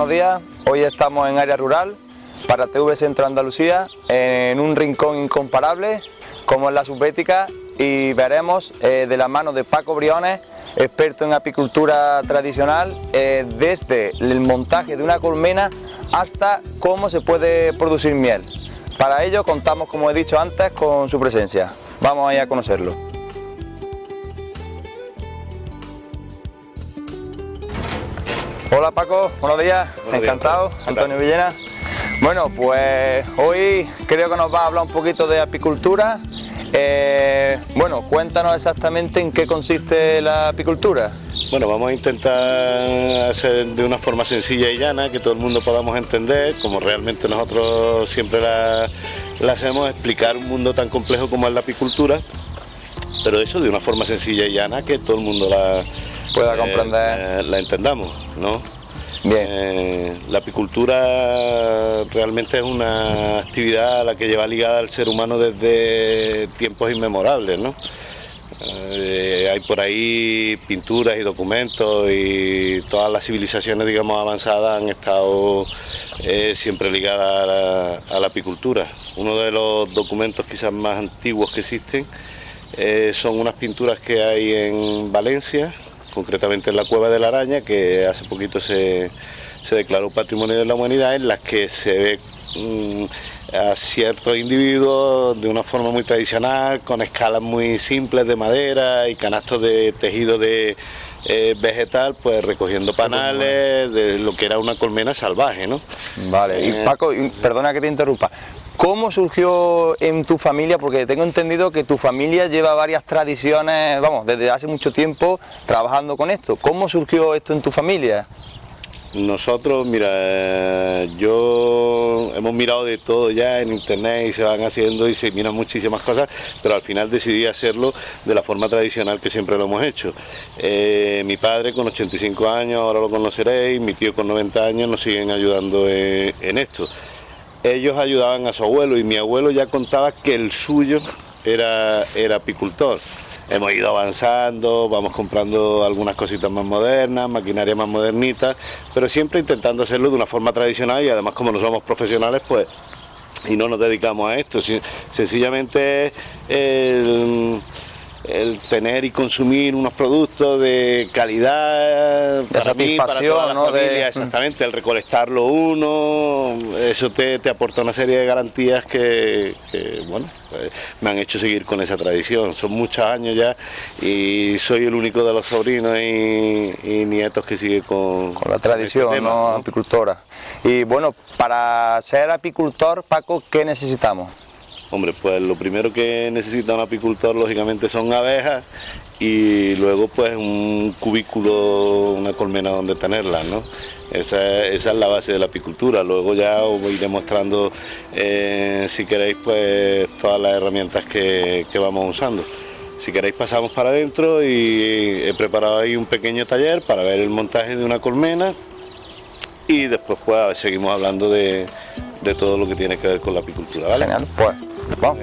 buenos días. Hoy estamos en área rural para TV Centro Andalucía, en un rincón incomparable como es la subbética, y veremos de la mano de Paco Briones, experto en apicultura tradicional, desde el montaje de una colmena hasta cómo se puede producir miel. Para ello contamos, como he dicho antes, con su presencia. Vamos a ir a conocerlo. Hola Paco, buenos días, encantado, Antonio Villena. Bueno, pues hoy creo que nos va a hablar un poquito de apicultura. Bueno, cuéntanos exactamente en qué consiste la apicultura. Bueno, vamos a intentar hacer de una forma sencilla y llana, que todo el mundo podamos entender, como realmente nosotros siempre la hacemos, explicar un mundo tan complejo como es la apicultura, pero eso de una forma sencilla y llana, que todo el mundo pueda comprender, la entendamos, ¿no? Bien. La apicultura realmente es una actividad a la que lleva ligada al ser humano desde tiempos inmemorables, ¿no? Hay por ahí pinturas y documentos, y todas las civilizaciones, digamos, avanzadas han estado siempre ligadas a la apicultura. Uno de los documentos quizás más antiguos que existen son unas pinturas que hay en Valencia, concretamente en la Cueva de la Araña, que hace poquito se declaró Patrimonio de la Humanidad, en las que se ve a ciertos individuos de una forma muy tradicional, con escalas muy simples de madera y canastos de tejido de vegetal, pues recogiendo panales de lo que era una colmena salvaje, ¿no? Vale, y Paco, perdona que te interrumpa, ¿cómo surgió en tu familia? Porque tengo entendido que tu familia lleva varias tradiciones, vamos, desde hace mucho tiempo trabajando con esto. ¿Cómo surgió esto en tu familia? Nosotros, mira, hemos mirado de todo ya en internet y se van haciendo y se miran muchísimas cosas, pero al final decidí hacerlo de la forma tradicional que siempre lo hemos hecho. Mi padre con 85 años, ahora lo conoceréis, mi tío con 90 años nos siguen ayudando en esto. Ellos ayudaban a su abuelo y mi abuelo ya contaba que el suyo era apicultor. Hemos ido avanzando, vamos comprando algunas cositas más modernas, maquinaria más modernita, pero siempre intentando hacerlo de una forma tradicional, y además, como no somos profesionales, pues, y no nos dedicamos a esto, sencillamente el tener y consumir unos productos de calidad para mí, para toda la familia, exactamente, el recolectarlo uno, eso te aporta una serie de garantías que bueno, pues, me han hecho seguir con esa tradición. Son muchos años ya y soy el único de los sobrinos y nietos que sigue con la tradición, este tema, ¿no? Apicultora. Y bueno, para ser apicultor, Paco, ¿qué necesitamos? Hombre, pues lo primero que necesita un apicultor, lógicamente, son abejas, y luego pues un cubículo, una colmena donde tenerlas, ¿no? Esa es la base de la apicultura. Luego ya os voy demostrando, si queréis, pues todas las herramientas que vamos usando. Si queréis pasamos para adentro, y he preparado ahí un pequeño taller para ver el montaje de una colmena, y después pues seguimos hablando de todo lo que tiene que ver con la apicultura, ¿vale? Genial, pues vamos.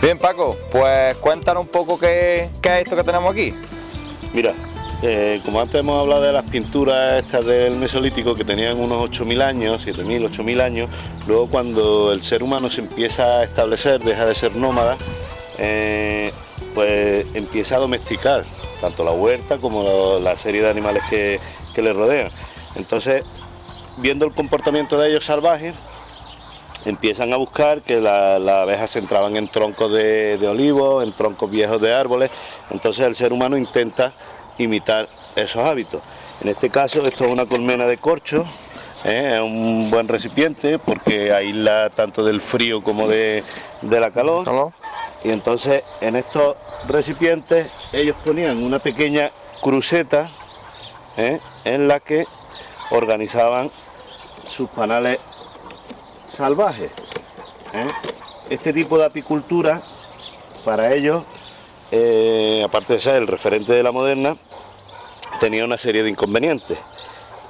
Bien, Paco, pues cuéntanos un poco qué es esto que tenemos aquí. Mira, como antes hemos hablado de las pinturas estas del Mesolítico, que tenían unos 8.000 años, 7.000, 8.000 años, luego cuando el ser humano se empieza a establecer, deja de ser nómada, pues empieza a domesticar tanto la huerta como la serie de animales que le rodean. Entonces, viendo el comportamiento de ellos salvajes, empiezan a buscar que las abejas se entraban en troncos de olivos, en troncos viejos de árboles. Entonces el ser humano intenta imitar esos hábitos. En este caso, esto es una colmena de corcho, es un buen recipiente porque aísla tanto del frío como de la calor. Y entonces en estos recipientes ellos ponían una pequeña cruceta, en la que organizaban sus panales salvajes. Este tipo de apicultura para ellos, aparte de ser el referente de la moderna, tenía una serie de inconvenientes.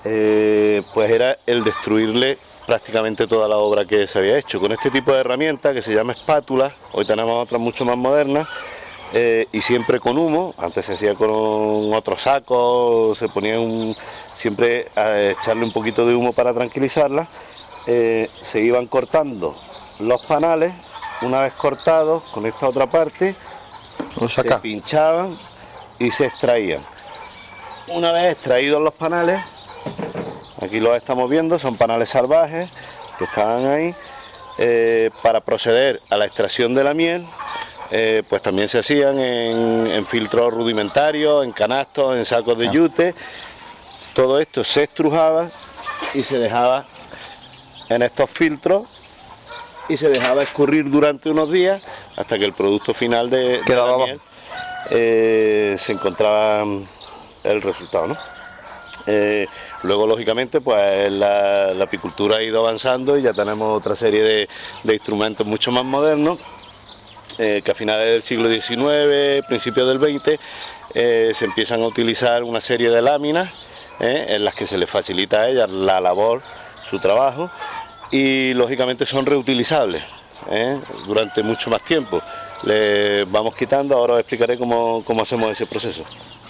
Pues era el destruirle prácticamente toda la obra que se había hecho. Con este tipo de herramienta que se llama espátula, hoy tenemos otras mucho más modernas, y siempre con humo. Antes se hacía con otros sacos, se ponía siempre a echarle un poquito de humo para tranquilizarla. Se iban cortando los panales. Una vez cortados, con esta otra parte se pinchaban y se extraían. Una vez extraídos los panales, aquí los estamos viendo, son panales salvajes que estaban ahí. Para proceder a la extracción de la miel, pues también se hacían en filtros rudimentarios, en canastos, en sacos de yute. Todo esto se estrujaba y se dejaba en estos filtros y se dejaba escurrir durante unos días hasta que el producto final de la miel se encontraba el resultado, ¿no? Luego, lógicamente, pues la apicultura ha ido avanzando y ya tenemos otra serie de instrumentos mucho más modernos, que a finales del siglo XIX, principios del XX, se empiezan a utilizar una serie de láminas en las que se les facilita a ellas la labor, su trabajo, y lógicamente son reutilizables durante mucho más tiempo. Le vamos quitando, ahora os explicaré cómo hacemos ese proceso.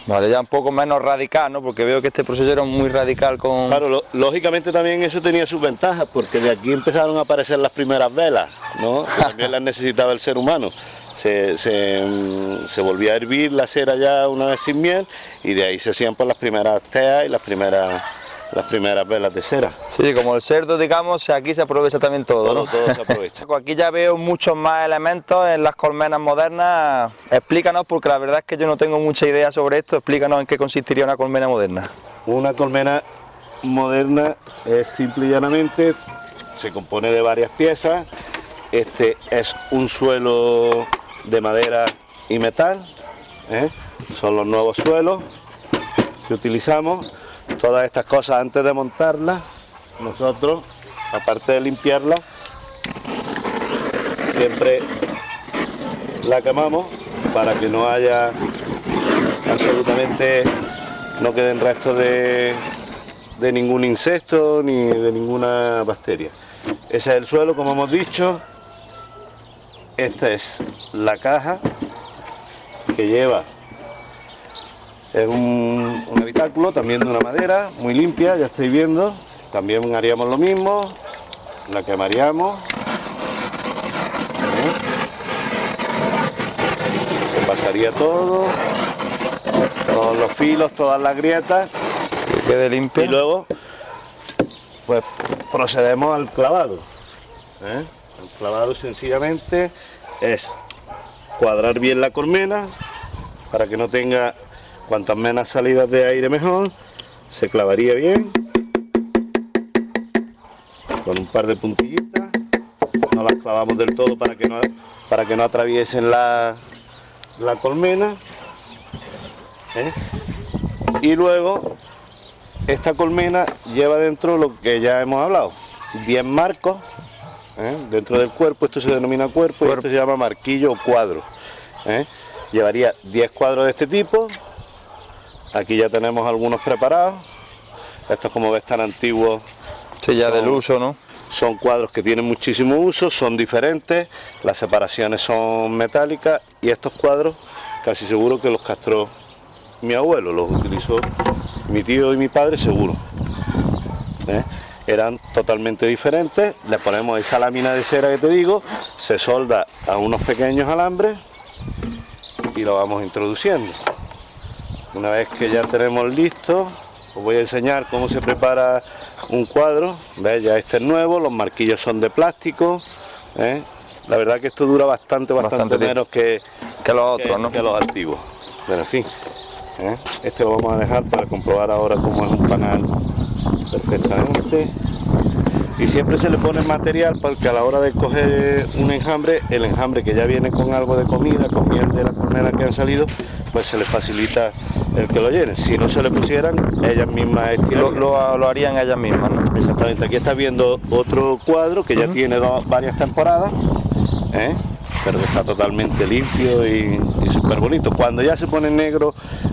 Vale, ya un poco menos radical, ¿no? Porque veo que este proceso era muy radical con... Claro, lógicamente también eso tenía sus ventajas, porque de aquí empezaron a aparecer las primeras velas, ¿no? Que también las necesitaba el ser humano. Se volvía a hervir la cera ya una vez sin miel, y de ahí se hacían pues las primeras teas y las primeras velas de cera. Sí, como el cerdo, digamos, aquí se aprovecha también todo, ¿no? Todo se aprovecha. Aquí ya veo muchos más elementos en las colmenas modernas. Explícanos, porque la verdad es que yo no tengo mucha idea sobre esto. Explícanos en qué consistiría una colmena moderna. Una colmena moderna es simple y llanamente, se compone de varias piezas. Este es un suelo de madera y metal, son los nuevos suelos que utilizamos. Todas estas cosas, antes de montarlas, nosotros, aparte de limpiarla, siempre la quemamos para que no haya absolutamente, no queden restos de ningún insecto ni de ninguna bacteria. Ese es el suelo, como hemos dicho. Esta es la caja que lleva. Es un habitáculo también de una madera muy limpia, ya estáis viendo. También haríamos lo mismo, la quemaríamos. Se pasaría todo, todos los filos, todas las grietas, que quede limpio. Y luego pues procedemos al clavado. El clavado sencillamente es cuadrar bien la colmena para que no tenga... Cuantas menos salidas de aire mejor. Se clavaría bien con un par de puntillitas. No las clavamos del todo para que no atraviesen la colmena. Y luego esta colmena lleva dentro lo que ya hemos hablado, 10 marcos dentro del cuerpo. Esto se denomina cuerpo y esto se llama marquillo o cuadro. Llevaría 10 cuadros de este tipo. Aquí ya tenemos algunos preparados. Estos, como ves, tan antiguos. Sí, ya del uso, ¿no? Son cuadros que tienen muchísimo uso, son diferentes, las separaciones son metálicas, y estos cuadros casi seguro que los castró mi abuelo, los utilizó mi tío y mi padre seguro. Eran totalmente diferentes. Le ponemos esa lámina de cera que te digo, se solda a unos pequeños alambres y lo vamos introduciendo. Una vez que ya tenemos listo, os voy a enseñar cómo se prepara un cuadro. ¿Ves? Ya este es nuevo, los marquillos son de plástico. La verdad que esto dura bastante menos que los otros, ¿no? Que los antiguos. Pero en fin, este lo vamos a dejar para comprobar ahora cómo es un panal perfectamente. Y siempre se le pone material porque a la hora de coger un enjambre, el enjambre que ya viene con algo de comida, con miel de la colmena que han salido, pues se les facilita el que lo llenen. Si no se le pusieran, ellas mismas lo harían ellas mismas, ¿no? Exactamente. Aquí estás viendo otro cuadro que ya tiene varias temporadas, pero que está totalmente limpio y súper bonito. Cuando ya se pone negro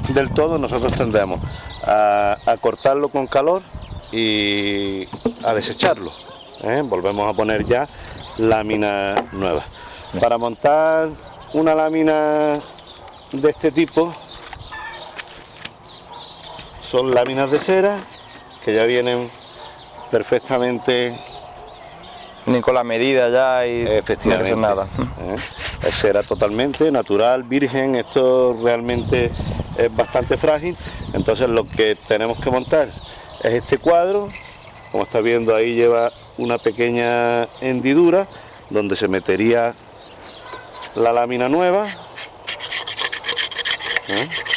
del todo, nosotros tendemos a cortarlo con calor y a desecharlo. volvemos a poner ya lámina nueva. Para montar una lámina de este tipo son láminas de cera que ya vienen perfectamente Ni con la medida ya y efectivamente, no hay que hacer nada. Es cera totalmente natural, virgen. Esto realmente es bastante frágil, entonces lo que tenemos que montar es este cuadro. Como estás viendo, ahí lleva una pequeña hendidura donde se metería la lámina nueva.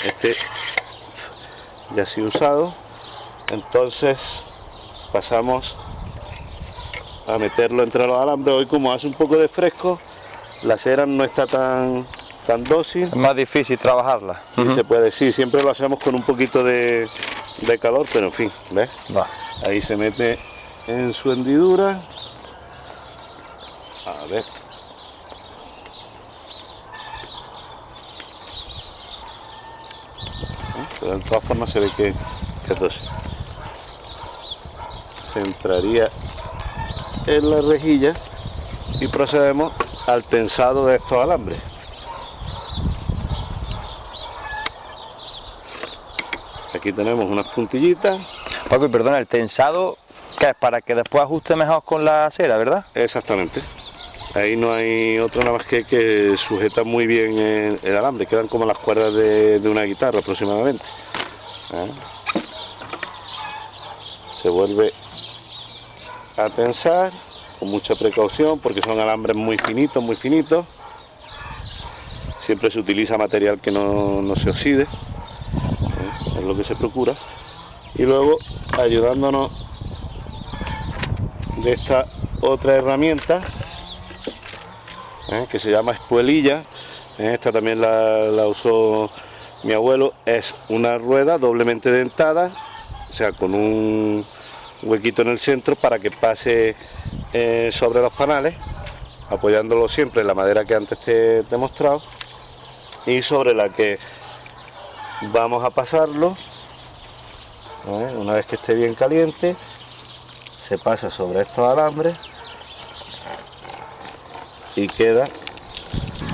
Este ya ha sido usado, entonces pasamos a meterlo entre los alambres. Hoy, como hace un poco de fresco, la cera no está tan dócil. Es más difícil trabajarla. Y se puede decir, siempre lo hacemos con un poquito de calor, pero en fin, ¿ves? Va. Ahí se mete en su hendidura. A ver. Pero de todas formas se ve que es dócil. Se entraría en la rejilla y procedemos al tensado de estos alambres. Aquí tenemos unas puntillitas. Paco, y perdona, el tensado, ¿qué es? Para que después ajuste mejor con la cera, ¿verdad? Exactamente. Ahí no hay otro nada más que sujeta muy bien el alambre. Quedan como las cuerdas de una guitarra aproximadamente. Se vuelve a tensar con mucha precaución porque son alambres muy finitos, muy finitos. Siempre se utiliza material que no se oxide. Es lo que se procura. Y luego, ayudándonos de esta otra herramienta que se llama espuelilla, esta también la usó mi abuelo. Es una rueda doblemente dentada, o sea, con un huequito en el centro para que pase sobre los panales, apoyándolo siempre en la madera que antes te he mostrado, y sobre la que vamos a pasarlo. Una vez que esté bien caliente, se pasa sobre estos alambres y queda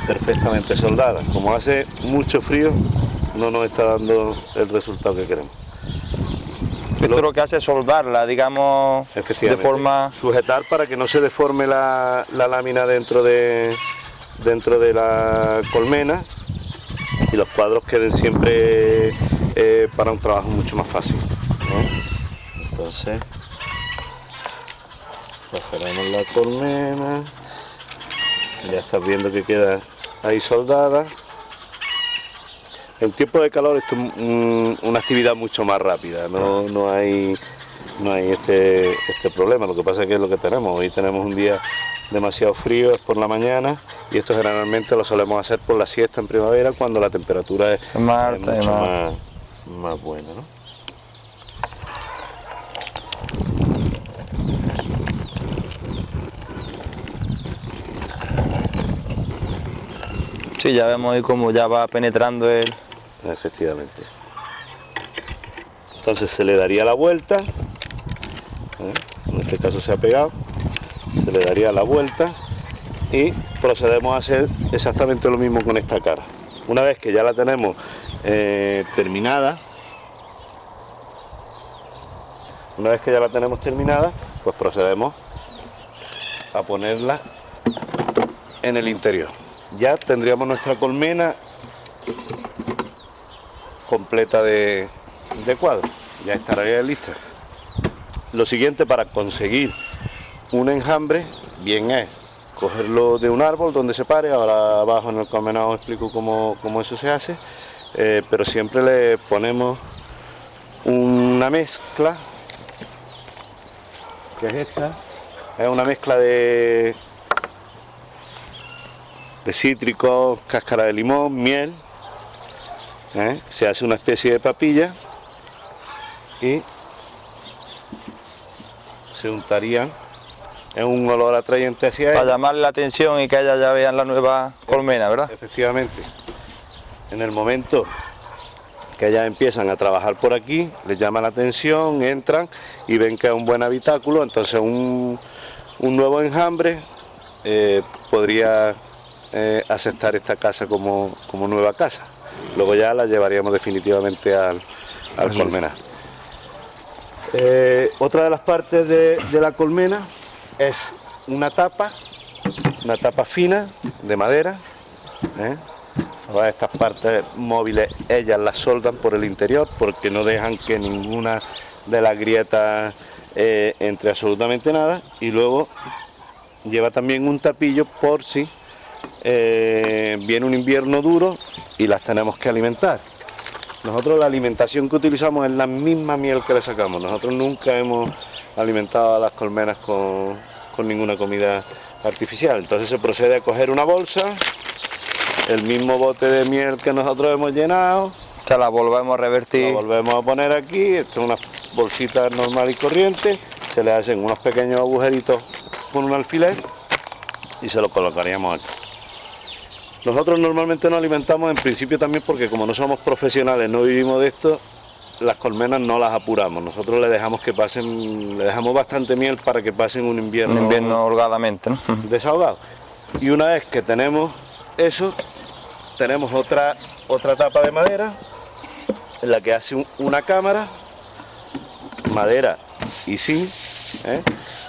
perfectamente soldada. Como hace mucho frío, no nos está dando el resultado que queremos. Esto lo que hace es soldarla, digamos, de forma... Sujetar para que no se deforme la lámina dentro de la colmena y los cuadros queden siempre para un trabajo mucho más fácil. Entonces, pasaremos la colmena. Ya estás viendo que queda ahí soldada. En tiempo de calor esto es una actividad mucho más rápida, no hay este problema. Lo que pasa es que es lo que tenemos. Hoy tenemos un día demasiado frío, es por la mañana, y esto generalmente lo solemos hacer por la siesta en primavera, cuando la temperatura es mucho más buena, ¿no? Sí, ya vemos ahí cómo ya va penetrando el... Efectivamente. Entonces se le daría la vuelta, en este caso se ha pegado, se le daría la vuelta y procedemos a hacer exactamente lo mismo con esta cara. Una vez que ya la tenemos terminada, pues procedemos a ponerla en el interior. Ya tendríamos nuestra colmena completa de cuadros, ya estaría lista. Lo siguiente, para conseguir un enjambre, bien es cogerlo de un árbol donde se pare. Ahora abajo en el colmenado os explico cómo eso se hace, pero siempre le ponemos una mezcla, que es esta. Es una mezcla de cítricos, cáscara de limón, miel. Se hace una especie de papilla y se untarían. Es un olor atrayente hacia Para ella. llamar la atención y que ellas ya vean la nueva colmena, ¿verdad? Efectivamente. En el momento que ellas empiezan a trabajar por aquí, les llama la atención, entran y ven que es un buen habitáculo. Entonces un nuevo enjambre, podría aceptar esta casa como nueva casa. Luego ya la llevaríamos definitivamente al colmenar. Otra de las partes de la colmena es una tapa fina de madera. Todas estas partes móviles ellas las soldan por el interior porque no dejan que ninguna de las grietas entre absolutamente nada, y luego lleva también un tapillo por si viene un invierno duro y las tenemos que alimentar. Nosotros la alimentación que utilizamos es la misma miel que le sacamos. Nosotros nunca hemos alimentado a las colmenas con ninguna comida artificial. Entonces se procede a coger una bolsa, el mismo bote de miel que nosotros hemos llenado, Se la volvemos a revertir. la volvemos a poner aquí. Esto es una bolsita normal y corriente, se le hacen unos pequeños agujeritos con un alfiler y se lo colocaríamos aquí. Nosotros normalmente nos alimentamos en principio también porque como no somos profesionales, no vivimos de esto, las colmenas no las apuramos. Nosotros le dejamos bastante miel para que pasen un invierno holgadamente, ¿no? desahogado. Y una vez que tenemos eso, tenemos otra tapa de madera en la que hace una cámara, madera y zinc,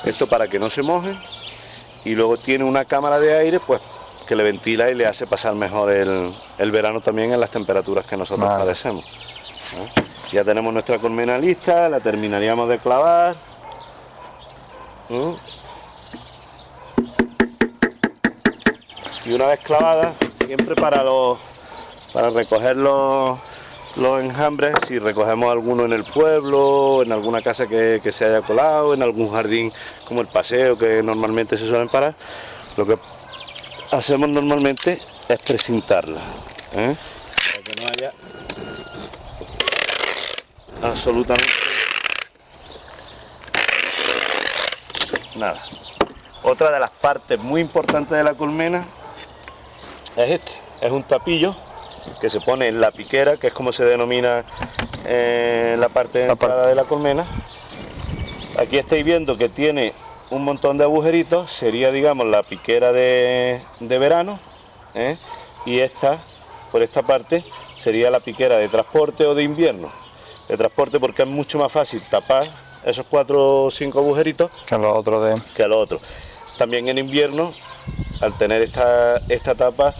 esto para que no se mojen, y luego tiene una cámara de aire pues que le ventila y le hace pasar mejor el verano también en las temperaturas que nosotros padecemos. Ya tenemos nuestra colmena lista, la terminaríamos de clavar. Y una vez clavada, siempre para recoger los enjambres, si recogemos alguno en el pueblo, en alguna casa que se haya colado, en algún jardín como el paseo que normalmente se suelen parar, lo que hacemos normalmente es precintarla, para que no haya absolutamente nada. Otra de las partes muy importantes de la colmena es es un tapillo que se pone en la piquera, que es como se denomina la parte de entrada de la colmena. Aquí estáis viendo que tiene un montón de agujeritos, sería digamos la piquera de verano, y por esta parte sería la piquera de transporte o de invierno. De transporte porque es mucho más fácil tapar esos 4 o 5 agujeritos que lo otro. También en invierno, al tener esta tapa,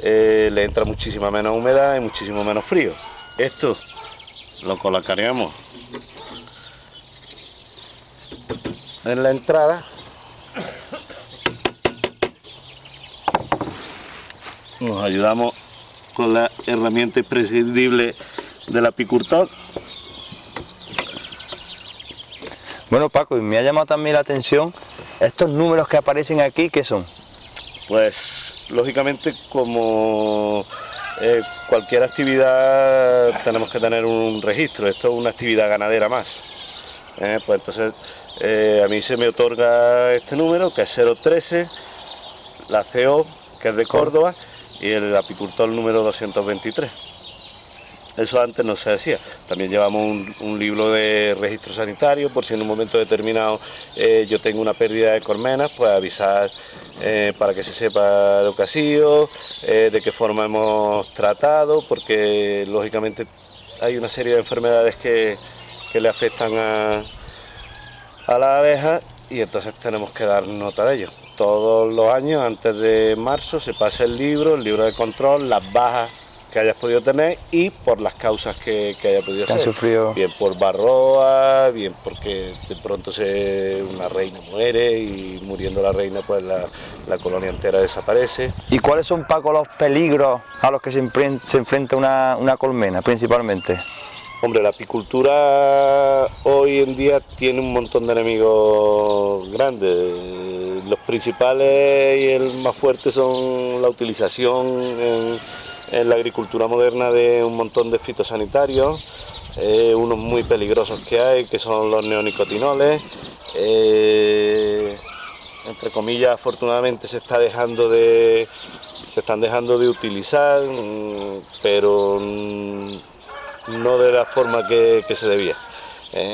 le entra muchísima menos humedad y muchísimo menos frío. Esto lo colocaríamos en la entrada. Nos ayudamos con la herramienta imprescindible del apicultor. Bueno, Paco, y me ha llamado también la atención estos números que aparecen aquí, ¿qué son? Pues lógicamente, como cualquier actividad tenemos que tener un registro. Esto es una actividad ganadera más, pues entonces a mí se me otorga este número, que es 013, la CO, que es de Córdoba, y el apicultor número 223. Eso antes no se decía. También llevamos un libro de registro sanitario, por si en un momento determinado yo tengo una pérdida de colmenas, pues avisar para que se sepa lo que ha sido, de qué forma hemos tratado, porque lógicamente hay una serie de enfermedades que le afectan a las abejas, y entonces tenemos que dar nota de ello. Todos los años, antes de marzo, se pasa el libro de control, las bajas que hayas podido tener y por las causas que haya podido ser. Sufrido. Bien por varroa, bien porque de pronto una reina muere y muriendo la reina pues la colonia entera desaparece. ¿Y cuáles son, Paco, los peligros a los que se enfrenta una colmena principalmente? Hombre, la apicultura hoy en día tiene un montón de enemigos grandes. Los principales y el más fuerte son la utilización en la agricultura moderna de un montón de fitosanitarios, unos muy peligrosos que hay, que son los neonicotinoles. Entre comillas, afortunadamente se están dejando de utilizar, pero no de la forma que se debía.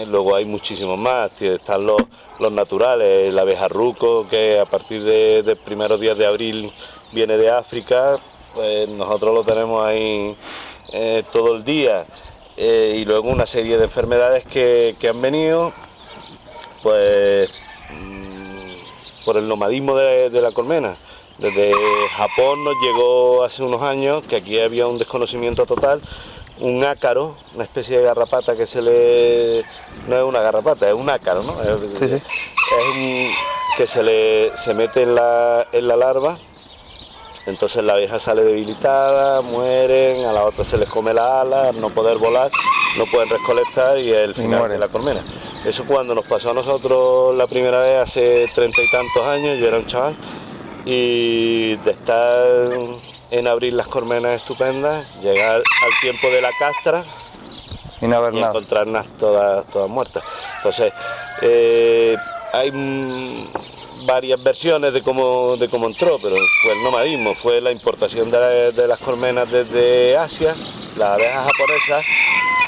Luego hay muchísimos más, están los naturales, el abejarruco, que a partir de primeros días de abril viene de África, pues nosotros lo tenemos ahí todo el día. Y luego una serie de enfermedades que han venido, pues por el nomadismo de la colmena. Desde Japón nos llegó hace unos años, que aquí había un desconocimiento total, un ácaro, una especie de garrapata no es una garrapata, es un ácaro, ¿no? Sí, sí. Que se mete en la larva. Entonces la abeja sale debilitada, mueren, a la otra se les come la ala, al no poder volar, no pueden recolectar y es el final de la colmena. Eso cuando nos pasó a nosotros la primera vez hace 30 y tantos años, yo era un chaval, y de estar en abril las colmenas estupendas, llegar al tiempo de la castra y no haber nada, encontrarlas todas muertas. Entonces hay varias versiones de cómo entró, pero fue el nomadismo, fue la importación de las colmenas desde Asia. Las abejas japonesas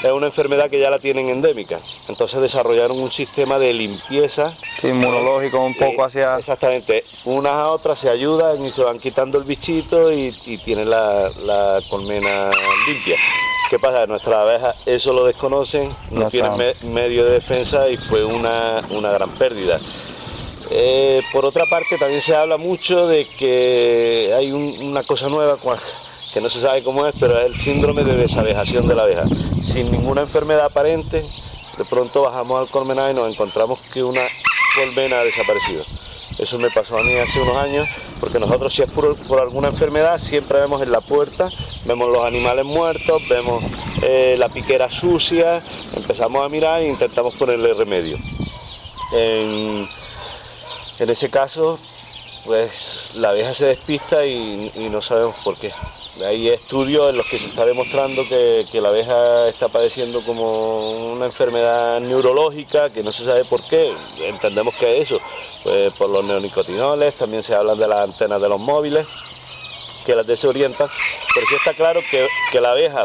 es una enfermedad que ya la tienen endémica, entonces desarrollaron un sistema de limpieza inmunológico un poco hacia... Exactamente, unas a otras se ayudan y se van quitando el bichito y tienen la colmena limpia. ¿Qué pasa? Nuestras abejas eso lo desconocen, no tienen medio de defensa y fue una gran pérdida. Por otra parte también se habla mucho de que hay una cosa nueva que no se sabe cómo es, pero es el síndrome de desabejación de la abeja. Sin ninguna enfermedad aparente, de pronto bajamos al colmenar y nos encontramos que una colmena ha desaparecido. Eso me pasó a mí hace unos años, porque nosotros si es por alguna enfermedad siempre vemos en la puerta, vemos los animales muertos, vemos la piquera sucia, empezamos a mirar e intentamos ponerle remedio. En ese caso, pues la abeja se despista y no sabemos por qué. Hay estudios en los que se está demostrando que la abeja está padeciendo como una enfermedad neurológica, que no se sabe por qué. Entendemos que es eso, pues por los neonicotinoles, también se habla de las antenas de los móviles, que las desorientan, pero sí está claro que la abeja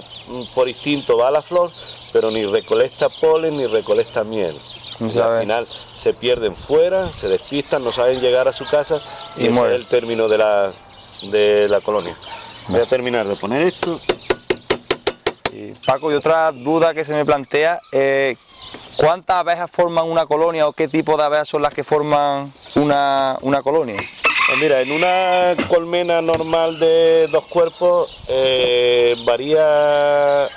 por instinto va a la flor, pero ni recolecta polen ni recolecta miel. Y al final se pierden fuera, se despistan, no saben llegar a su casa y ese es el término de la colonia. Voy a terminar de poner esto. Paco, y otra duda que se me plantea, ¿cuántas abejas forman una colonia o qué tipo de abejas son las que forman una colonia? Pues mira, en una colmena normal de 2 cuerpos varía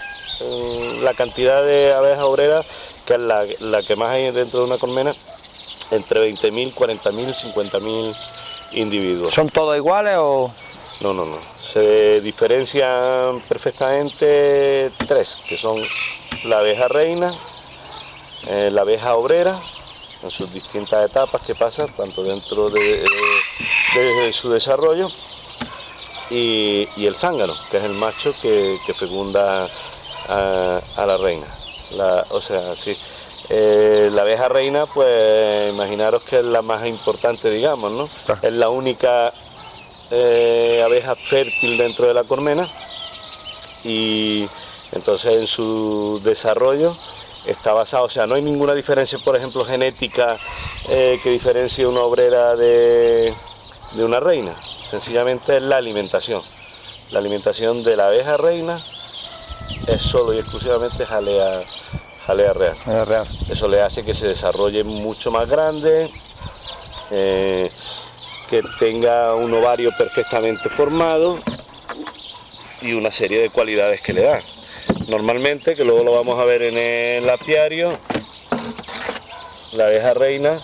la cantidad de abejas obreras, que es la que más hay dentro de una colmena, entre 20.000, 40.000, 50.000 individuos. ¿Son todos iguales o...? No. Se diferencian perfectamente 3, que son la abeja reina, la abeja obrera, en sus distintas etapas que pasan, tanto dentro de su desarrollo, y el zángano, que es el macho que fecunda a la reina. La abeja reina, pues imaginaros que es la más importante, digamos, ¿no? Es la única abeja fértil dentro de la colmena y entonces en su desarrollo está basado, o sea, no hay ninguna diferencia, por ejemplo, genética que diferencie una obrera de una reina, sencillamente es la alimentación. La alimentación de la abeja reina es solo y exclusivamente jalea real. Eso le hace que se desarrolle mucho más grande, que tenga un ovario perfectamente formado y una serie de cualidades que le da. Normalmente, que luego lo vamos a ver en el apiario, la abeja reina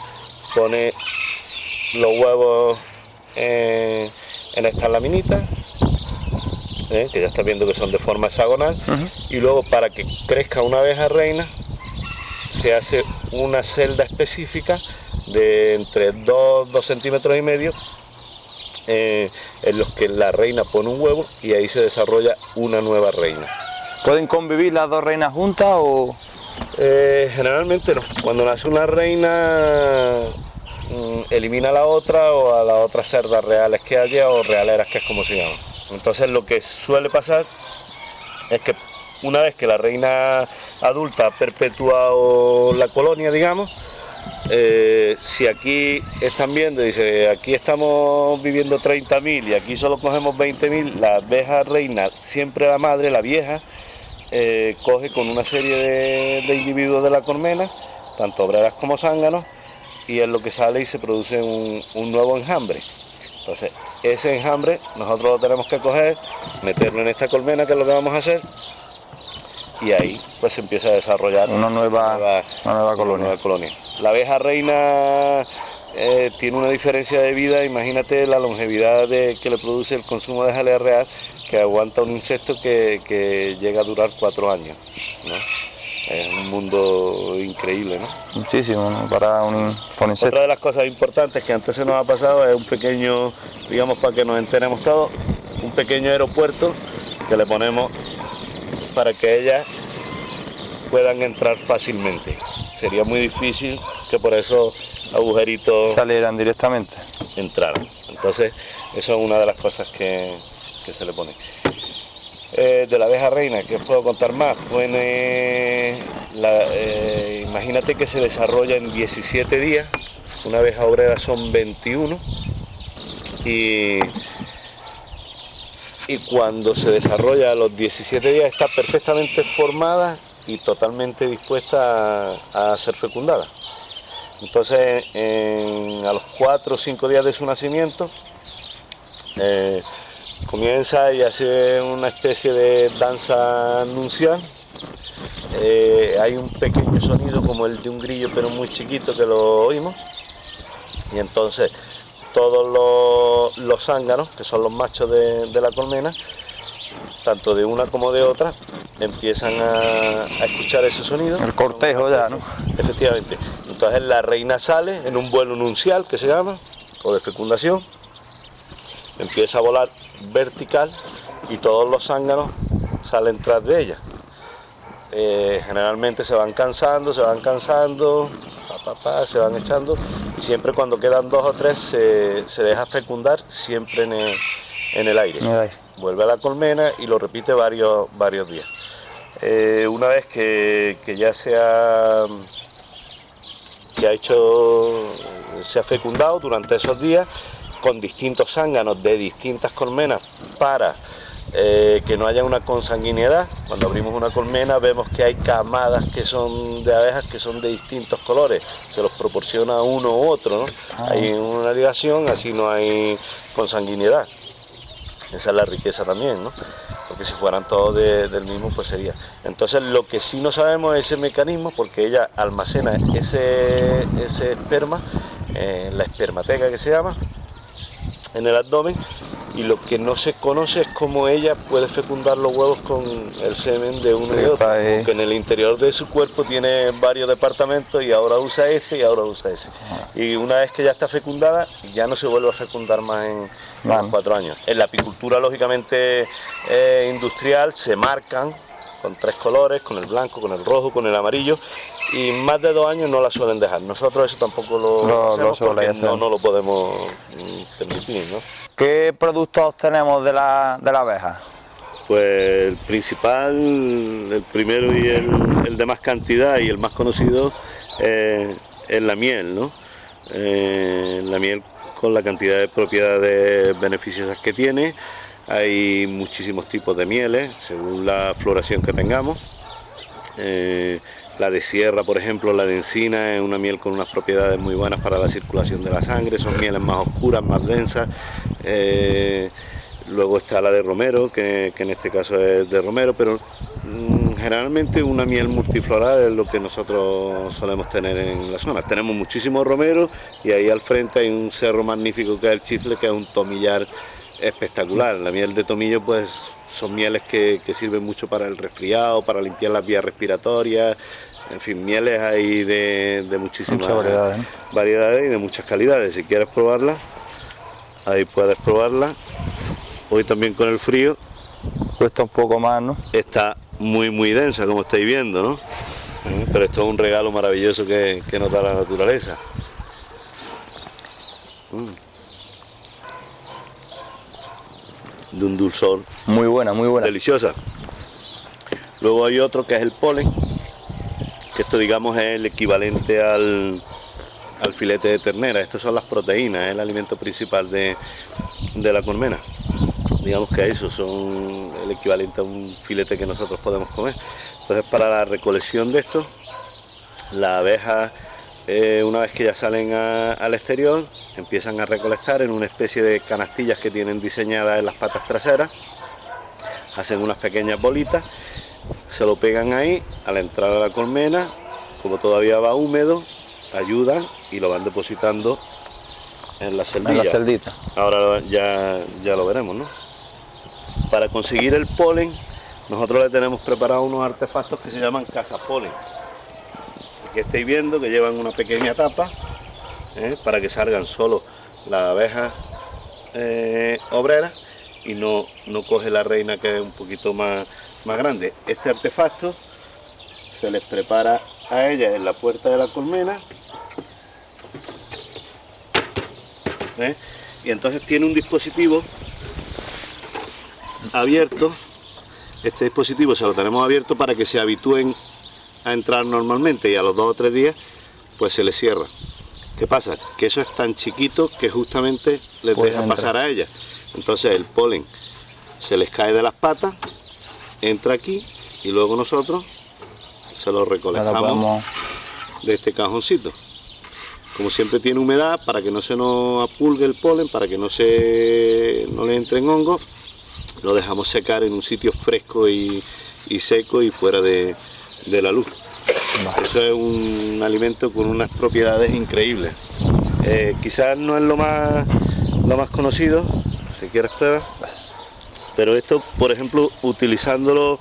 pone los huevos en estas laminitas, que ya estás viendo que son de forma hexagonal, y luego para que crezca una abeja reina se hace una celda específica de entre 2 centímetros y medio, en los que la reina pone un huevo y ahí se desarrolla una nueva reina. ¿Pueden convivir las 2 reinas juntas o...? Generalmente no. Cuando nace una reina elimina a la otra o a las otras cerdas reales que haya, o realeras, que es como se llama. Entonces lo que suele pasar es que una vez que la reina adulta ha perpetuado la colonia, digamos, si aquí están viendo, dice, aquí estamos viviendo 30.000 y aquí solo cogemos 20.000, la abeja reina, siempre la madre, la vieja, coge con una serie de individuos de la colmena, tanto obreras como zánganos, y es lo que sale y se produce un nuevo enjambre. Entonces, ese enjambre nosotros lo tenemos que coger, meterlo en esta colmena, que es lo que vamos a hacer, y ahí pues se empieza a desarrollar una nueva colonia. La abeja reina tiene una diferencia de vida, imagínate la longevidad que le produce el consumo de jalea real, que aguanta un insecto que llega a durar 4 años, ¿no? Es un mundo increíble, ¿no? Muchísimo, ¿no? Para un insecto. Otra de las cosas importantes que antes se nos ha pasado es un pequeño, digamos, para que nos enteremos todos, un pequeño aeropuerto que le ponemos para que ellas puedan entrar fácilmente. Sería muy difícil que por esos agujeritos salieran directamente. Entraran. Entonces, eso es una de las cosas que se le pone. De la abeja reina, ¿qué os puedo contar más? Bueno, imagínate que se desarrolla en 17 días, una abeja obrera son 21, y cuando se desarrolla a los 17 días está perfectamente formada y totalmente dispuesta a ser fecundada. Entonces, a los 4 o 5 días de su nacimiento, comienza y hace una especie de danza nupcial. Hay un pequeño sonido como el de un grillo, pero muy chiquito, que lo oímos, y entonces todos los zánganos, que son los machos de la colmena, tanto de una como de otra, empiezan a escuchar ese sonido. El cortejo ya, ¿no? Efectivamente. Entonces la reina sale en un vuelo nupcial, que se llama, o de fecundación, empieza a volar vertical y todos los zánganos salen tras de ella. Generalmente se van cansando, se van echando, y siempre cuando quedan 2 o 3 se deja fecundar, siempre en el aire. Vuelve a la colmena y lo repite varios días. Una vez que ya se ha fecundado durante esos días, con distintos zánganos de distintas colmenas, para que no haya una consanguinidad. Cuando abrimos una colmena vemos que hay camadas que son de abejas que son de distintos colores, se los proporciona uno u otro, ¿no? Hay una ligación, así no hay consanguinidad. Esa es la riqueza también, ¿no? Porque si fueran todos del mismo, pues sería. Entonces, lo que sí no sabemos es ese mecanismo, porque ella almacena ese esperma, la espermateca que se llama, en el abdomen, y lo que no se conoce es cómo ella puede fecundar los huevos con el semen de uno y otro, porque en el interior de su cuerpo tiene varios departamentos, y ahora usa este y ahora usa ese. Y una vez que ya está fecundada, ya no se vuelve a fecundar más en 4 años. En la apicultura, lógicamente, industrial, se marcan con 3 colores, con el blanco, con el rojo, con el amarillo, y más de 2 años no la suelen dejar. Nosotros eso tampoco lo hacemos porque no lo podemos permitir, ¿no? ¿Qué productos obtenemos de la abeja? Pues el principal, el primero y el de más cantidad y el más conocido es la miel, ¿no? La miel, con la cantidad de propiedades beneficiosas que tiene. Hay muchísimos tipos de mieles según la floración que tengamos. La de sierra, por ejemplo, la de encina, es una miel con unas propiedades muy buenas para la circulación de la sangre, son mieles más oscuras, más densas. Luego está la de romero, que en este caso es de romero, pero generalmente una miel multifloral es lo que nosotros solemos tener en la zona. Tenemos muchísimos romeros, y ahí al frente hay un cerro magnífico que es el Chifle, que es un tomillar espectacular. La miel de tomillo, pues son mieles que sirven mucho para el resfriado, para limpiar las vías respiratorias. En fin, mieles hay de muchísimas variedades y de muchas calidades. Si quieres probarla, ahí puedes probarla. Hoy también con el frío cuesta un poco más, ¿no? Está muy densa, como estáis viendo, ¿no? Pero esto es un regalo maravilloso que nos da la naturaleza. De un dulzor. Muy buena. Deliciosa. Luego hay otro que es el polen, que esto digamos es el equivalente al filete de ternera. Estos son las proteínas, es el alimento principal de la colmena. Digamos que eso son el equivalente a un filete que nosotros podemos comer. Entonces, para la recolección de esto, las abejas, una vez que ya salen al exterior, empiezan a recolectar en una especie de canastillas que tienen diseñadas en las patas traseras, hacen unas pequeñas bolitas, se lo pegan ahí a la entrada de la colmena. Como todavía va húmedo, ayudan y lo van depositando en la celdilla. En la celdita. Ahora ya lo veremos, ¿no? Para conseguir el polen, nosotros le tenemos preparados unos artefactos que se llaman cazapolen. Aquí estáis viendo que llevan una pequeña tapa, para que salgan solo las abejas obreras y no coge la reina, que es un poquito más grande. Este artefacto se les prepara a ellas en la puerta de la colmena, y entonces tiene un dispositivo abierto. Este dispositivo se lo tenemos abierto para que se habitúen a entrar normalmente, y a los 2 o 3 días pues se les cierra. ¿Qué pasa? Que eso es tan chiquito que justamente les deja pasar a ellas. Entonces el polen se les cae de las patas, entra aquí y luego nosotros se lo recolectamos de este cajoncito. Como siempre tiene humedad, para que no se nos apulgue el polen, para que no le entren hongos, lo dejamos secar en un sitio fresco y seco y fuera de la luz. Vale. Eso es un alimento con unas propiedades increíbles. Quizás no es lo más conocido, si quieres prueba, pero esto, por ejemplo, utilizándolo,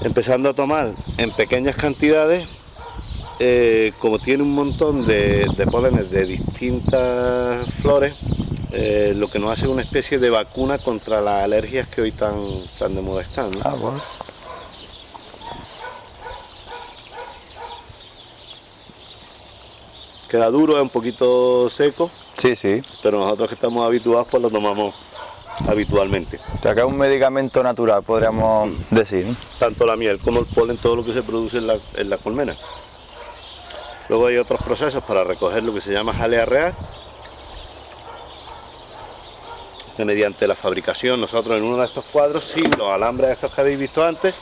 empezando a tomar en pequeñas cantidades, como tiene un montón de pólenes de distintas flores, lo que nos hace una especie de vacuna contra las alergias que hoy tan de moda están, ¿no? Ah, bueno. Queda duro, es un poquito seco. Sí, sí. Pero nosotros que estamos habituados, pues lo tomamos habitualmente. O sea, que es un medicamento natural, podríamos decir, ¿no? Tanto la miel como el polen, todo lo que se produce en la colmena. Luego hay otros procesos para recoger lo que se llama jalea real, que mediante la fabricación, nosotros en uno de estos cuadros, sin los alambres estos que habéis visto antes,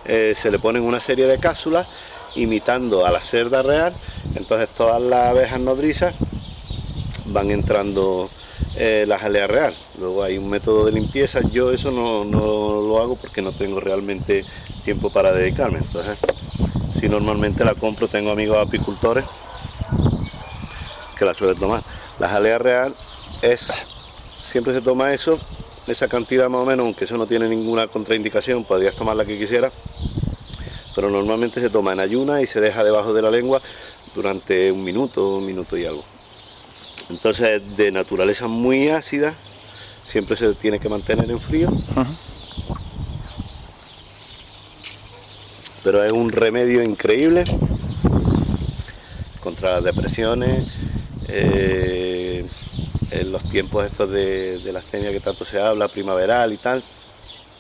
se le ponen una serie de cápsulas imitando a la cerda real. Entonces todas las abejas nodrizas van entrando la jalea real. Luego hay un método de limpieza. Yo eso no lo hago porque no tengo realmente tiempo para dedicarme. Entonces, si normalmente la compro, tengo amigos apicultores que la suelen tomar. La jalea real siempre se toma esa cantidad más o menos, aunque eso no tiene ninguna contraindicación, podrías tomar la que quisieras, pero normalmente se toma en ayunas y se deja debajo de la lengua durante un minuto y algo. Entonces, de naturaleza muy ácida, siempre se tiene que mantener en frío. Pero es un remedio increíble contra las depresiones, en los tiempos estos de la astenia que tanto se habla, primaveral y tal,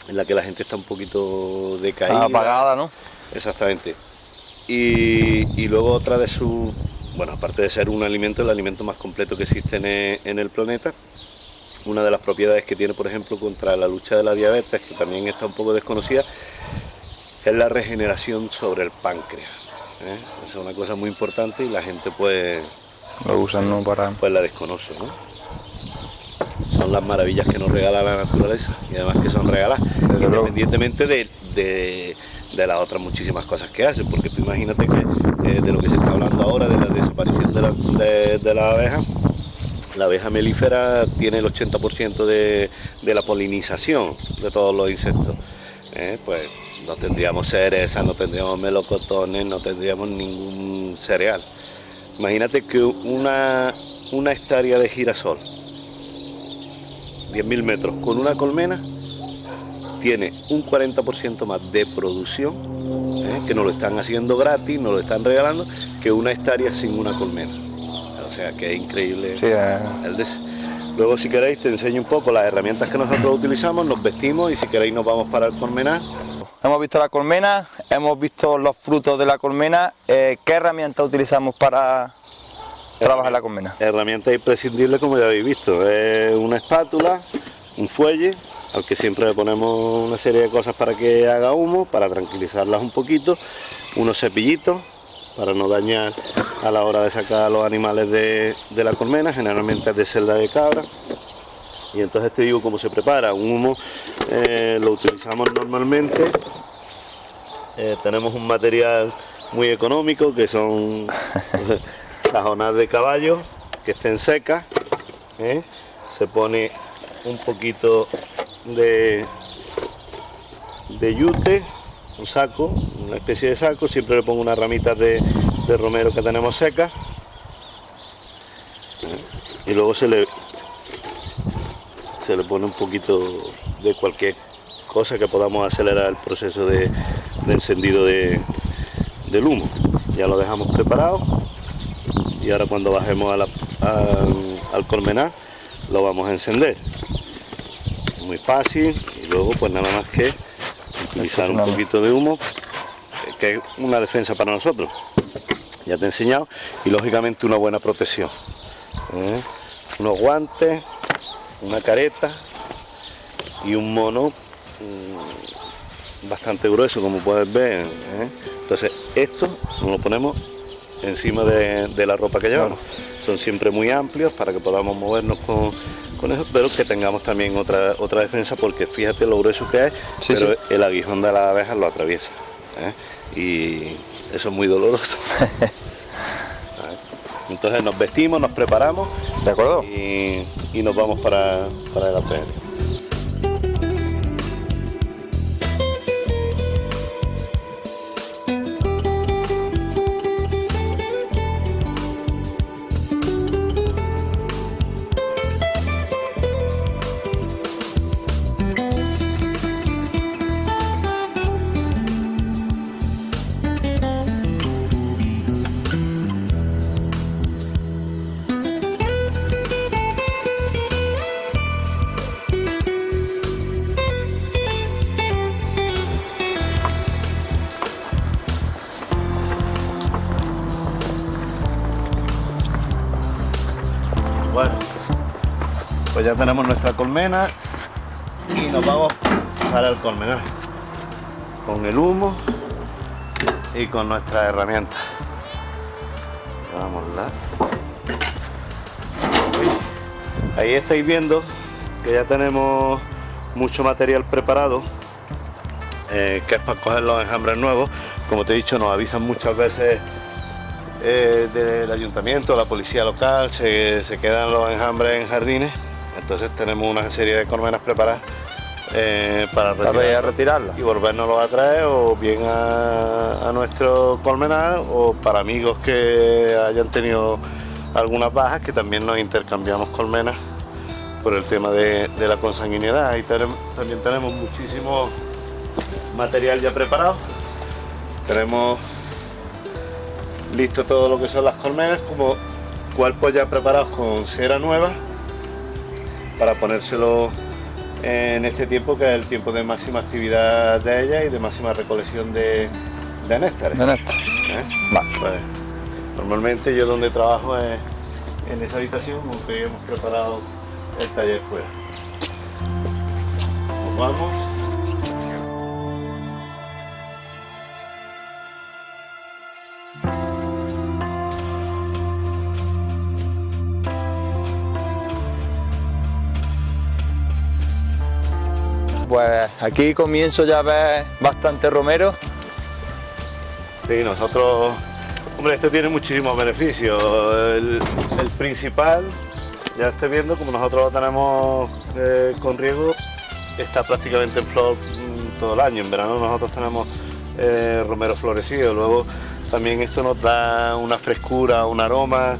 en la que la gente está un poquito decaída. Apagada, ¿no? Exactamente. Y luego otra de sus, bueno, aparte de ser un alimento, el alimento más completo que existe en el planeta, una de las propiedades que tiene, por ejemplo, contra la lucha de la diabetes, que también está un poco desconocida, es la regeneración sobre el páncreas. Es una cosa muy importante y la gente pues lo usan, ¿no? Pues la desconoce, ¿no? Son las maravillas que nos regala la naturaleza, y además que son regaladas, independientemente de las otras muchísimas cosas que hacen, porque tú imagínate que de lo que se está hablando ahora, de la desaparición de la abeja. La abeja melífera tiene el 80% de la polinización de todos los insectos. Pues no tendríamos cerezas, no tendríamos melocotones, no tendríamos ningún cereal. Imagínate que una hectárea de girasol, 10.000 metros, con una colmena, tiene un 40% más de producción, que nos lo están haciendo gratis, nos lo están regalando, que una hectárea sin una colmena. O sea que es increíble. Sí, Luego, si queréis, te enseño un poco las herramientas que nosotros utilizamos, nos vestimos y si queréis nos vamos para el colmenar. Hemos visto la colmena, hemos visto los frutos de la colmena. ¿Qué herramientas utilizamos para trabajar la colmena? Herramientas imprescindibles, como ya habéis visto, es una espátula, un fuelle, al que siempre le ponemos una serie de cosas para que haga humo, para tranquilizarlas un poquito, unos cepillitos para no dañar a la hora de sacar a los animales de la colmena, generalmente es de celda de cabra. Y entonces te digo cómo se prepara. Un humo lo utilizamos normalmente, tenemos un material muy económico que son cajonas de caballo que estén secas, se pone un poquito de yute, un saco, una especie de saco, siempre le pongo unas ramitas de romero que tenemos secas, y luego se le pone un poquito de cualquier cosa que podamos acelerar el proceso de encendido del humo. Ya lo dejamos preparado y ahora cuando bajemos al colmenar lo vamos a encender. Muy fácil, y luego pues nada más que utilizar un poquito de humo, que es una defensa para nosotros. Ya te he enseñado, y lógicamente una buena protección. Unos guantes, una careta y un mono bastante grueso, como puedes ver. Entonces esto nos lo ponemos encima de la ropa que llevamos. Son siempre muy amplios para que podamos movernos con eso, pero que tengamos también otra defensa, porque fíjate lo grueso que es, sí, pero sí, el aguijón de las abejas lo atraviesa, y eso es muy doloroso. Entonces nos vestimos, nos preparamos, ¿de acuerdo? Y nos vamos para el apeadero. Bueno, pues ya tenemos nuestra colmena y nos vamos para el colmenar con el humo y con nuestras herramientas. Vamos lá. Ahí estáis viendo que ya tenemos mucho material preparado, que es para coger los enjambres nuevos. Como te he dicho, nos avisan muchas veces del ayuntamiento, la policía local, se quedan los enjambres en jardines, entonces tenemos una serie de colmenas preparadas para retirarlas y volvernoslos a traer, o bien a nuestro colmenar, o para amigos que hayan tenido algunas bajas, que también nos intercambiamos colmenas por el tema de la consanguinidad. Ahí también tenemos muchísimo material ya preparado, tenemos listo todo lo que son las colmenas, como cuerpos ya preparados con cera nueva para ponérselo en este tiempo, que es el tiempo de máxima actividad de ellas y de máxima recolección de néctares. Vale. Pues, normalmente yo donde trabajo es en esa habitación, aunque hemos preparado el taller fuera. Nos vamos. Pues aquí comienzo ya a ver bastante romero. Sí, nosotros, hombre, esto tiene muchísimos beneficios. El principal, ya estáis viendo, como nosotros lo tenemos con riego, está prácticamente en flor todo el año. En verano nosotros tenemos romero florecido. Luego también esto nos da una frescura, un aroma.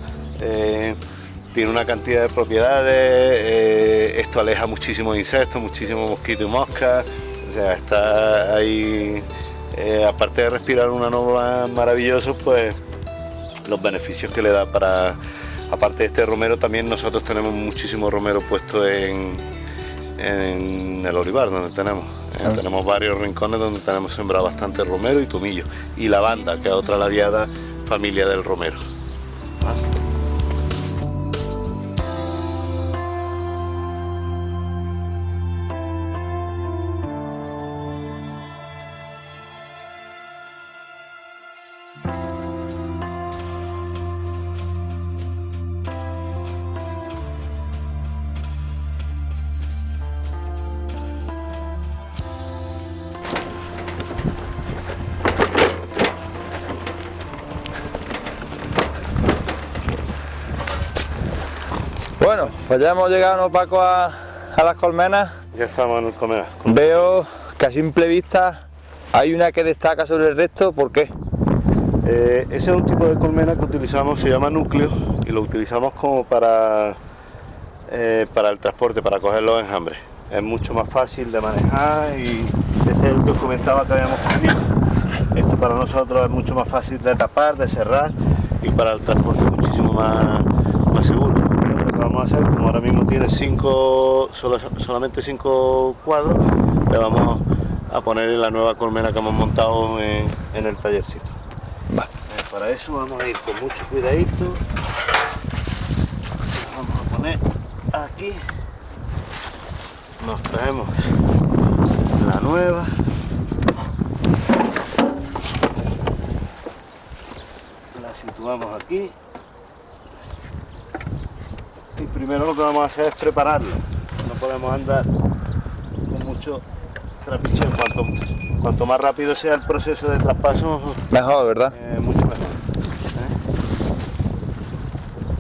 Tiene una cantidad de propiedades, esto aleja muchísimos insectos, muchísimos mosquitos y moscas, o sea, está ahí, aparte de respirar un aroma maravilloso, pues los beneficios que le da para Aparte de este romero, también nosotros tenemos muchísimo romero puesto en el olivar donde tenemos. Tenemos varios rincones donde tenemos sembrado bastante romero y tomillo. Y lavanda, que es otra labiada familia del romero. Bueno, pues ya hemos llegado, ¿no, Paco, a las colmenas? Ya estamos en el colmenar. Veo que a simple vista hay una que destaca sobre el resto. ¿Por qué? Ese es un tipo de colmena que utilizamos, se llama núcleo, y lo utilizamos como para el transporte, para coger los enjambres. Es mucho más fácil de manejar y este es el que os comentaba que habíamos tenido. Esto para nosotros es mucho más fácil de tapar, de cerrar, y para el transporte muchísimo más seguro. Lo que vamos a hacer, como ahora mismo tiene solamente 5 cuadros, le vamos a poner en la nueva colmena que hemos montado en el tallercito. Para eso vamos a ir con mucho cuidadito. Vamos a poner aquí. Nos traemos la nueva. La situamos aquí. Y primero lo que vamos a hacer es prepararla. No podemos andar con mucho trapicheo. Cuanto más rápido sea el proceso de traspaso, Mejor, ¿verdad? Mucho mejor.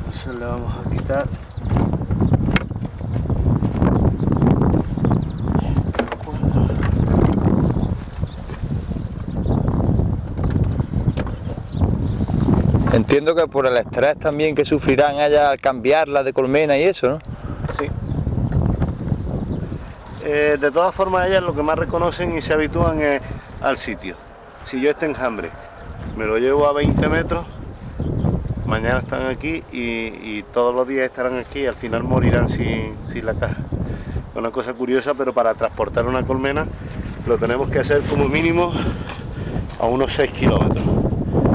Entonces le vamos a quitar Entiendo que por el estrés también que sufrirán ellas al cambiarla de colmena y eso, ¿no? Sí. De todas formas, ellas lo que más reconocen y se habitúan es al sitio. Si yo este enjambre me lo llevo a 20 metros, mañana están aquí y todos los días estarán aquí y al final morirán sin la caja. Es una cosa curiosa, pero para transportar una colmena lo tenemos que hacer como mínimo a unos 6 kilómetros.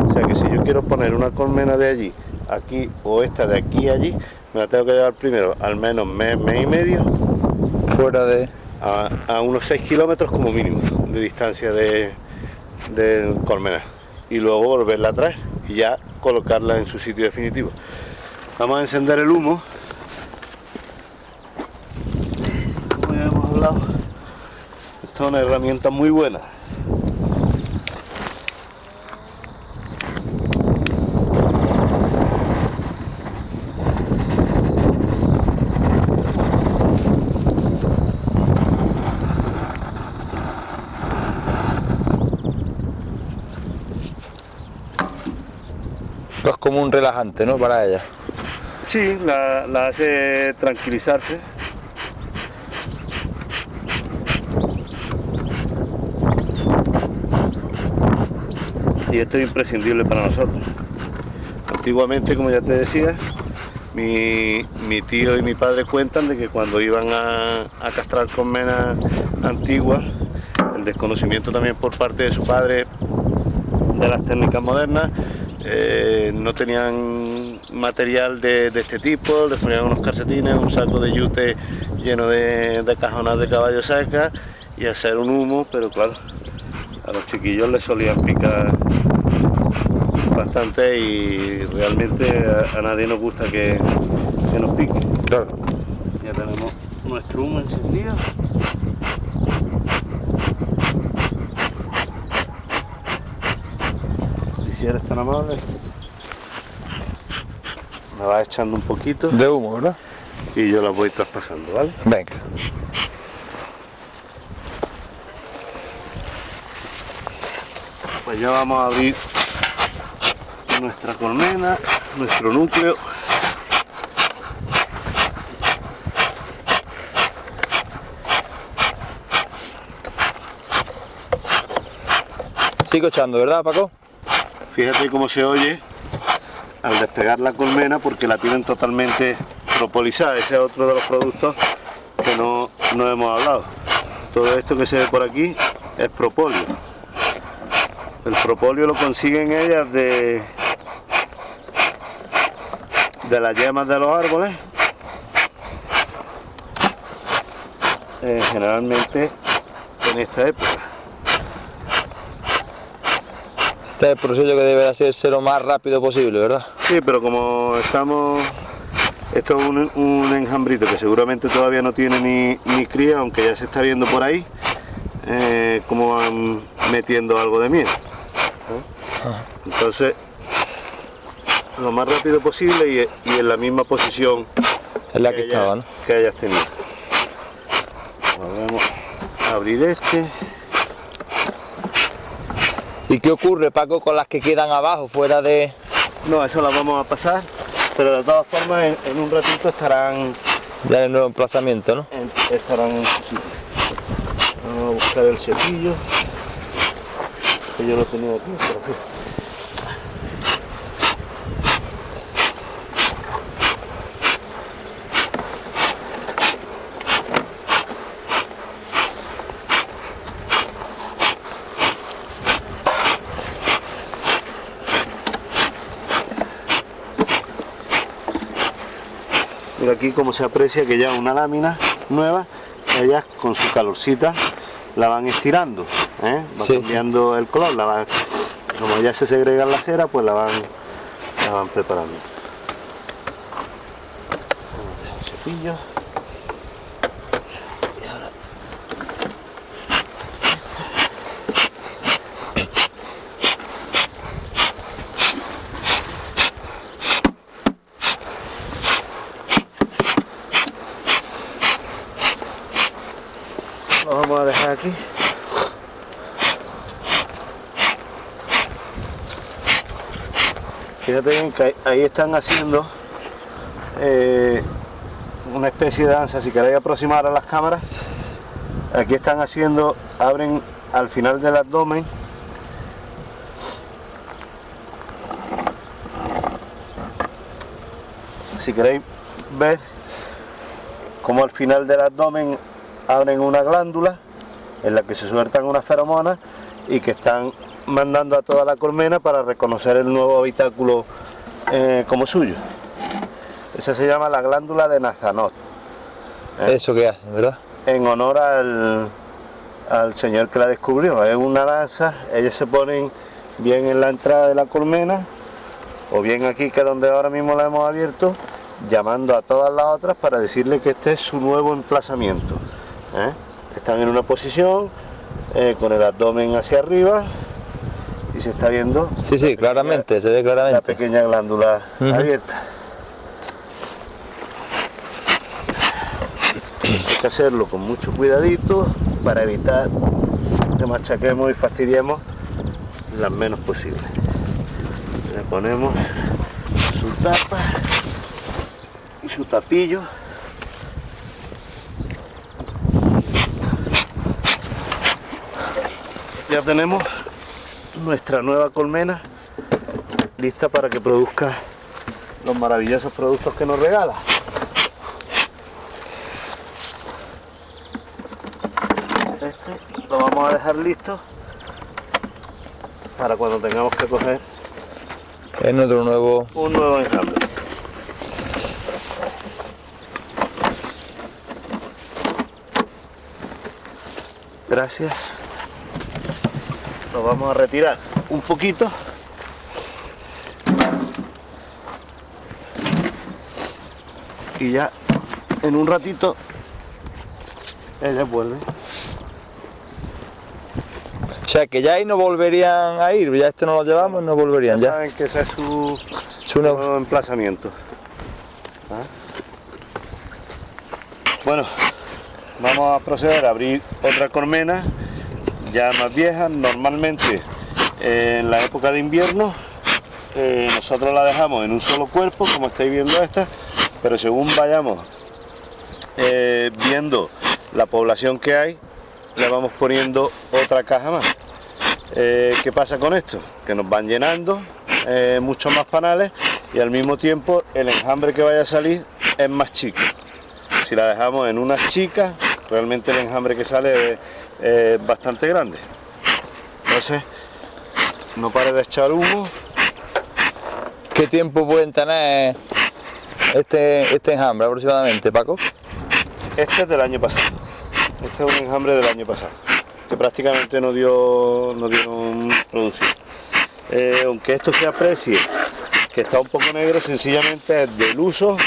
O sea que si yo quiero poner una colmena de allí, aquí, o esta de aquí a allí, me la tengo que llevar primero al menos mes y medio Fuera de... a unos 6 kilómetros como mínimo de distancia de colmena, y luego volverla a traer y ya colocarla en su sitio definitivo. Vamos a encender el humo. Como ya hemos hablado, esta es una herramienta muy buena. Es como un relajante, ¿no? Para ella. Sí, la hace tranquilizarse. Y esto es imprescindible para nosotros. Antiguamente, como ya te decía, mi tío y mi padre cuentan de que cuando iban a castrar colmenas antiguas, el desconocimiento también por parte de su padre de las técnicas modernas, no tenían material de este tipo, les ponían unos calcetines, un saco de yute lleno de cajonas de caballo seca y hacer un humo, pero claro, a los chiquillos les solían picar bastante y realmente a nadie nos gusta que nos pique. Claro. Ya tenemos nuestro humo encendido. Si eres tan amable, me vas echando un poquito De humo, ¿verdad? y yo la voy traspasando, ¿vale? Venga. Pues ya vamos a abrir nuestra colmena, nuestro núcleo. Sigo echando, ¿verdad, Paco? Fíjate cómo se oye al despegar la colmena, porque la tienen totalmente propolizada. Ese es otro de los productos que no hemos hablado. Todo esto que se ve por aquí es propóleo. El propóleo lo consiguen ellas de las yemas de los árboles, generalmente en esta época. Este es el proceso que debe hacerse lo más rápido posible, ¿verdad? Sí, pero como esto es un enjambrito que seguramente todavía no tiene ni cría, aunque ya se está viendo por ahí como van metiendo algo de miel. Entonces, lo más rápido posible y en la misma posición en la que estaba, ¿no? Que hayas tenido. Vamos a abrir este. ¿Y qué ocurre, Paco, con las que quedan abajo, fuera de...? No, eso las vamos a pasar, pero de todas formas en un ratito estarán... Ya en el nuevo emplazamiento, ¿no? Estarán en su sitio. Vamos a buscar el cepillo, que yo lo tenía aquí, pero sí. Mira aquí como se aprecia que ya una lámina nueva, ellas con su calorcita la van estirando, va cambiando el color, como ya se segrega la cera, pues la van preparando. Vamos a dejar el cepillo. Y ahora lo vamos a dejar aquí. Fíjate bien que ahí están haciendo una especie de danza. Si queréis aproximar a las cámaras, aquí están haciendo, abren al final del abdomen, si queréis ver como al final del abdomen abren una glándula en la que se sueltan unas feromonas y que están mandando a toda la colmena para reconocer el nuevo habitáculo como suyo. Esa se llama la glándula de Nazanot. Eso que hace, ¿verdad? En honor al señor que la descubrió. Es una lanza, ellas se ponen bien en la entrada de la colmena o bien aquí, que es donde ahora mismo la hemos abierto, llamando a todas las otras para decirle que este es su nuevo emplazamiento. Están en una posición con el abdomen hacia arriba y se está viendo. Sí, claramente, se ve claramente. La pequeña glándula abierta. Hay que hacerlo con mucho cuidadito para evitar que machaquemos y fastidiemos las menos posible. Le ponemos su tapa y su tapillo. Ya tenemos nuestra nueva colmena lista para que produzca los maravillosos productos que nos regala. Este lo vamos a dejar listo para cuando tengamos que coger un nuevo enjambre. Gracias. Lo vamos a retirar un poquito. Y ya en un ratito ella vuelve. O sea que ya ahí no volverían a ir, ya este no lo llevamos, no volverían ya. Saben que ese es su nuevo emplazamiento. Bueno, vamos a proceder a abrir otra colmena ya más vieja. Normalmente en la época de invierno nosotros la dejamos en un solo cuerpo, como estáis viendo esta, pero según vayamos viendo la población que hay, le vamos poniendo otra caja más. ¿Qué pasa con esto? Que nos van llenando muchos más panales y al mismo tiempo el enjambre que vaya a salir es más chico. Si la dejamos en unas chicas, realmente el enjambre que sale es bastante grande. Entonces, no pare de echar humo. ¿Qué tiempo pueden tener este enjambre aproximadamente, Paco? Este es del año pasado. Este es un enjambre del año pasado, que prácticamente no dio producción. Aunque esto se aprecie, que está un poco negro, sencillamente es del uso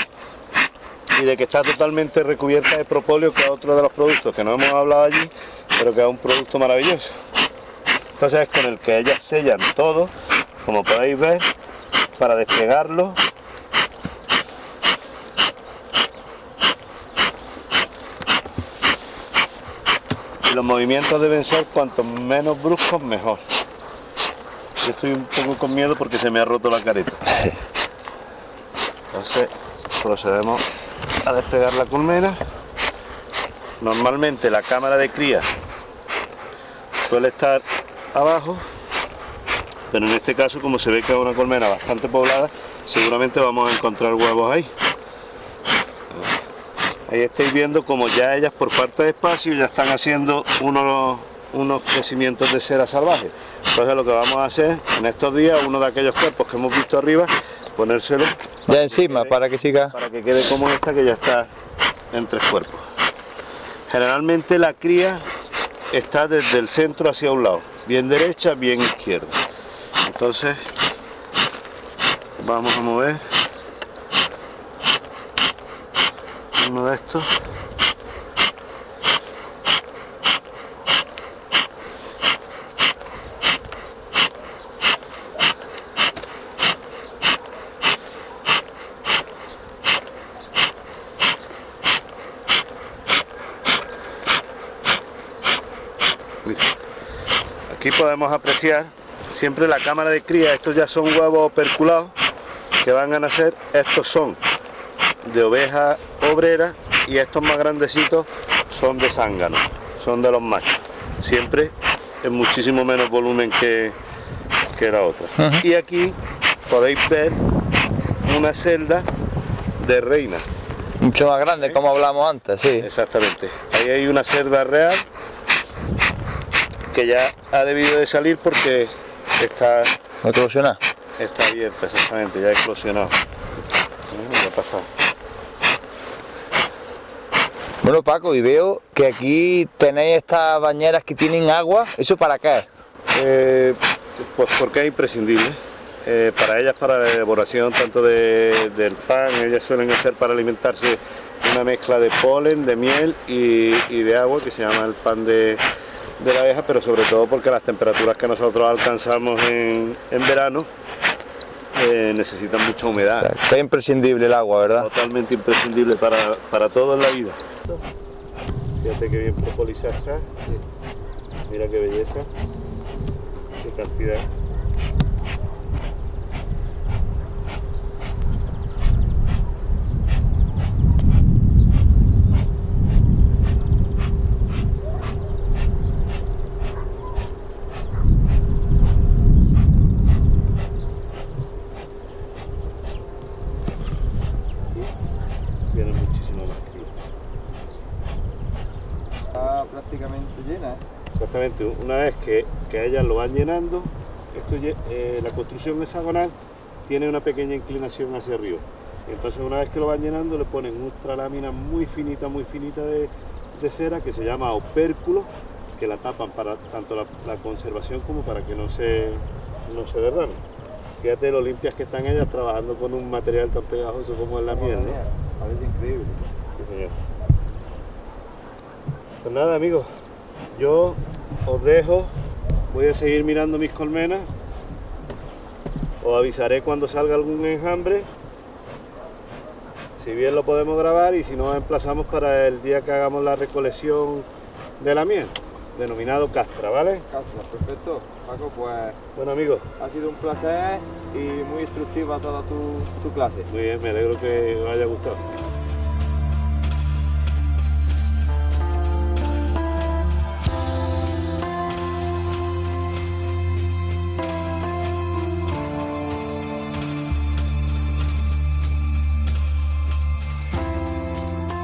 y de que está totalmente recubierta de propóleo, que es otro de los productos que no hemos hablado allí, pero que es un producto maravilloso. Entonces es con el que ellas sellan todo, como podéis ver, para despegarlo. Y los movimientos deben ser cuanto menos bruscos mejor. Yo estoy un poco con miedo porque se me ha roto la careta. Entonces procedemos a despegar la colmena. Normalmente la cámara de cría suele estar abajo, pero en este caso, como se ve que es una colmena bastante poblada, seguramente vamos a encontrar huevos ahí. Ahí estáis viendo como ya ellas, por falta de espacio, ya están haciendo unos crecimientos de cera salvaje. Entonces lo que vamos a hacer en estos días, uno de aquellos cuerpos que hemos visto arriba, ponérselo ya encima, para que siga. Para que quede como esta, que ya está en 3 cuerpos. Generalmente la cría está desde el centro hacia un lado, bien derecha, bien izquierda. Entonces vamos a mover uno de estos. Aquí podemos apreciar siempre la cámara de cría. Estos ya son huevos operculados que van a nacer. Estos son de oveja obrera y estos más grandecitos son de zángano, son de los machos, siempre en muchísimo menos volumen que la otra. Y aquí podéis ver una celda de reina, mucho más grande, como hablamos antes, sí. Exactamente. Ahí hay una cerda real que ya ha debido de salir porque está Eclosionada. Está abierta, exactamente, ya ha eclosionado. ¿Qué ha pasado? Bueno, Paco, y veo que aquí tenéis estas bañeras que tienen agua. ¿Eso para qué es? Pues porque es imprescindible. Para ellas, para la elaboración tanto del pan, ellas suelen hacer para alimentarse una mezcla de polen, de miel y de agua, que se llama el pan de la abeja, pero sobre todo porque las temperaturas que nosotros alcanzamos en verano necesitan mucha humedad. Es imprescindible el agua, ¿verdad? Totalmente imprescindible para todo en la vida. Fíjate que bien propolizada está. Mira qué belleza, qué cantidad. Tiene muchísimo más cría. Está prácticamente llena, ¿eh? Exactamente, una vez que ellas lo van llenando, la construcción hexagonal tiene una pequeña inclinación hacia arriba. Entonces una vez que lo van llenando le ponen otra lámina muy finita de cera que se llama opérculo, que la tapan para tanto la conservación como para que no se derrame. Fíjate lo limpias que están ellas trabajando con un material tan pegajoso como es la miel, ¿no? Parece increíble. Sí, señor. Pues nada, amigos, yo os dejo, voy a seguir mirando mis colmenas, os avisaré cuando salga algún enjambre, si bien lo podemos grabar, y si no, nos emplazamos para el día que hagamos la recolección de la miel, denominado castra, ¿vale? Castra, perfecto. Paco, pues Bueno, amigos, ha sido un placer y muy instructiva toda tu clase. muy bien, me alegro que os haya gustado.